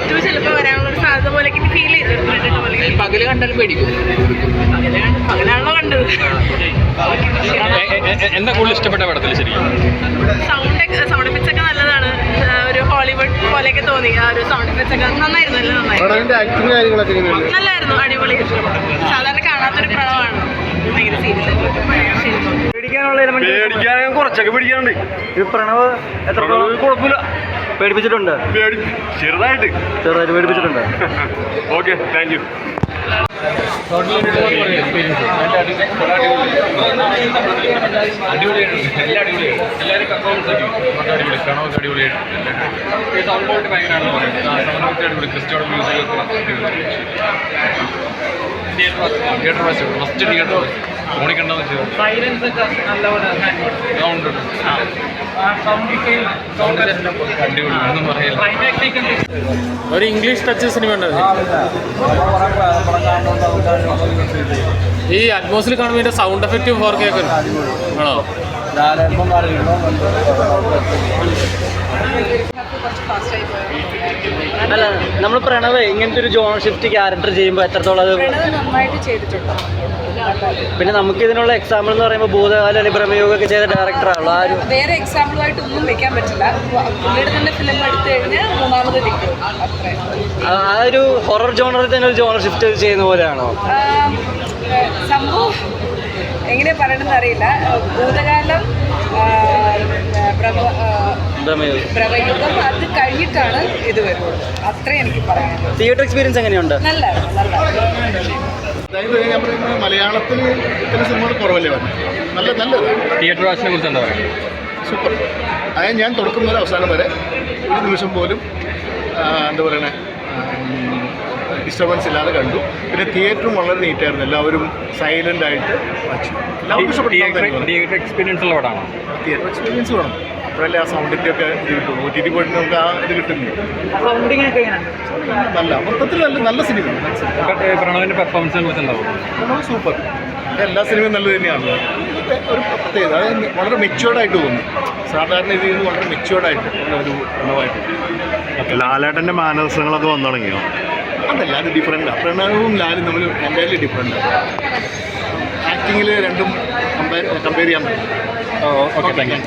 To ചിലപ്പോൾ വരാനുള്ള സാധ്യത പോലെ ഫീൽ ചെയ്തു. പകല് കണ്ടാലും പേടിക്കും. പകലാണല്ലോ കണ്ടത്. എന്താ കൂടുതൽ ഇഷ്ടപ്പെട്ട പടത്തിൽ ശരിക്കും? സൗണ്ട് എഫക്ട്സ് ഒക്കെ നല്ലതാണ്. ഒരു ഹോളിവുഡ് പോലെയൊക്കെ തോന്നി. ആ ഒരു സൗണ്ട് എഫക്ട്സ് ഒക്കെ നന്നായിരുന്നു. നല്ലായിരുന്നു, അടിപൊളി. സാധാരണ കാണാത്തൊരു പ്രണവമാണ്. ഭയങ്കര സീരിയസ് ആയിട്ട് പേടിക്കാൻ കുറച്ചൊക്കെ പേടിക്കാനുണ്ട്. ഈ പ്രണവ് എത്ര കുഴപ്പമില്ല, പേടിപ്പിച്ചിട്ടുണ്ട്? ചെറുതായിട്ട് പേടിപ്പിച്ചിട്ടുണ്ട്. Okay, thank you. അടിപൊളിയാണ്, എല്ലാം അടിപൊളിയാണ്. എല്ലാവരും പെർഫോമൻസ് അടിപൊളി, പ്രണവൊക്കെ അടിപൊളിയായിട്ട്. ഈ സൗണ്ട് ക്വാളിറ്റി ഭയങ്കരമാണെന്ന് പറയുന്നത്. അടിപൊളി. ക്രിസ്റ്റോയുടെ music theatre watch first theatre ഫോണിൽ കണ്ടെന്ന് വെച്ചത്. സൈലൻസ് ഒക്കെ നല്ലപോലെ സൗണ്ട് അടിപൊളി ഒന്നും പറയില്ല. ഒരു ഇംഗ്ലീഷ് ടച്ച് സിനിമ ഉണ്ടായിരുന്നു. ഈ അറ്റ്മോസിൽ കാണുമ്പോൾ ഇതിന്റെ സൗണ്ട് എഫക്റ്റ് 4K ഒക്കെ ആണോ? അല്ല, നമ്മൾ പ്രണവ് ഇങ്ങനത്തെ ഒരു ജോൺ ഷിഫ്റ്റ് ക്യാരക്ടർ ചെയ്യുമ്പോൾ എത്രത്തോളം അത് നന്നായിട്ട് ചെയ്തിട്ടുണ്ട്. പിന്നെ നമുക്ക് ഇതിനുള്ള എക്സാമ്പിൾ എന്ന് പറയുമ്പോൾ ഭൂതകാല ഭ്രമയോഗമൊക്കെ ചെയ്ത ഡയറക്ടറാണല്ലോ. ആ ഒരു വേറെ എക്സാമ്പിളായിട്ട് ഒന്നും വെക്കാൻ പറ്റില്ല. പുള്ളിയുടെ തന്നെ ഫിലിം എടുത്തു കഴിഞ്ഞാൽ മൂന്നാമത് നിൽക്കും. ആ ഒരു ഹൊറർ ജോണറിൽ തന്നെ ഒരു ജോണർ ഷിഫ്റ്റ് ചെയ്യുന്ന പോലെയാണോ സംഭവം? എങ്ങനെ പറയണമെന്ന് അറിയില്ല. ഭൂതകാലം, പ്രവയുഗം അത് കഴിഞ്ഞിട്ടാണ് ഇത് വരുന്നത്. അത്രേ എനിക്ക് പറയാനുള്ളത്. തിയേറ്റർ എക്സ്പീരിയൻസ് എങ്ങനെയുണ്ട്? നല്ല അതായത് ഞാൻ പറയുന്നത് മലയാളത്തിൽ ഇത്തരം സിനിമകൾ കുറവല്ലേ വന്നത്. നല്ലത് തിയേറ്റർ വാച്ചിനെ കുറിച്ച് എന്താ പറയുക? സൂപ്പർ. അതായത് ഞാൻ തുടക്കം മുതൽ അവസാനം വരെ ഒരു നിമിഷം പോലും എന്താ പറയണേ ഡിസ്റ്റർബൻസ് ഇല്ലാതെ കണ്ടു. പിന്നെ തിയേറ്ററും വളരെ നീറ്റായിരുന്നു. എല്ലാവരും സൈലൻ്റ് ആയിട്ട് വാച്ചു. എല്ലാവർക്കും ഇഷ്ടപ്പെട്ടു. തിയേറ്റർ എക്സ്പീരിയൻസ് ഉള്ള പടമാണോ? തിയേറ്റർ എക്സ്പീരിയൻസ് വേണം, അപ്പോഴല്ലേ ആ സൗണ്ടിൻ്റെ ഒക്കെ ഇത് കിട്ടും. OTT പോയിട്ട് നമുക്ക് ആ ഇത് കിട്ടുന്നില്ല. നല്ല മൊത്തത്തിൽ നല്ല സിനിമയാണ്. പ്രണവിൻ്റെ പെർഫോമൻസിനെ കുറിച്ച് എന്താ? പ്രണവ് സൂപ്പർ. എല്ലാ സിനിമയും നല്ലത് തന്നെയാണ്. ഒരു പ്രത്യേകത, അതായത് വളരെ മെച്യൂർഡായിട്ട് തോന്നി. സാധാരണ രീതിയിൽ നിന്ന് വളരെ മെച്യൂർഡായിട്ട് ഒരു പ്രണവായിട്ട്. ലാലേട്ടൻ്റെ മാനസങ്ങളൊക്കെ വന്നു തുടങ്ങിയോ? അതല്ല, അത് ഡിഫറെൻറ്റാണ്. പ്രണവും ലാലും തമ്മിൽ എൻ്റയർലി ഡിഫറെൻറ്റാണ്. ആക്ടിങ്ങിൽ രണ്ടും കമ്പയർ ചെയ്യാൻ പറ്റും. Okay, thank you.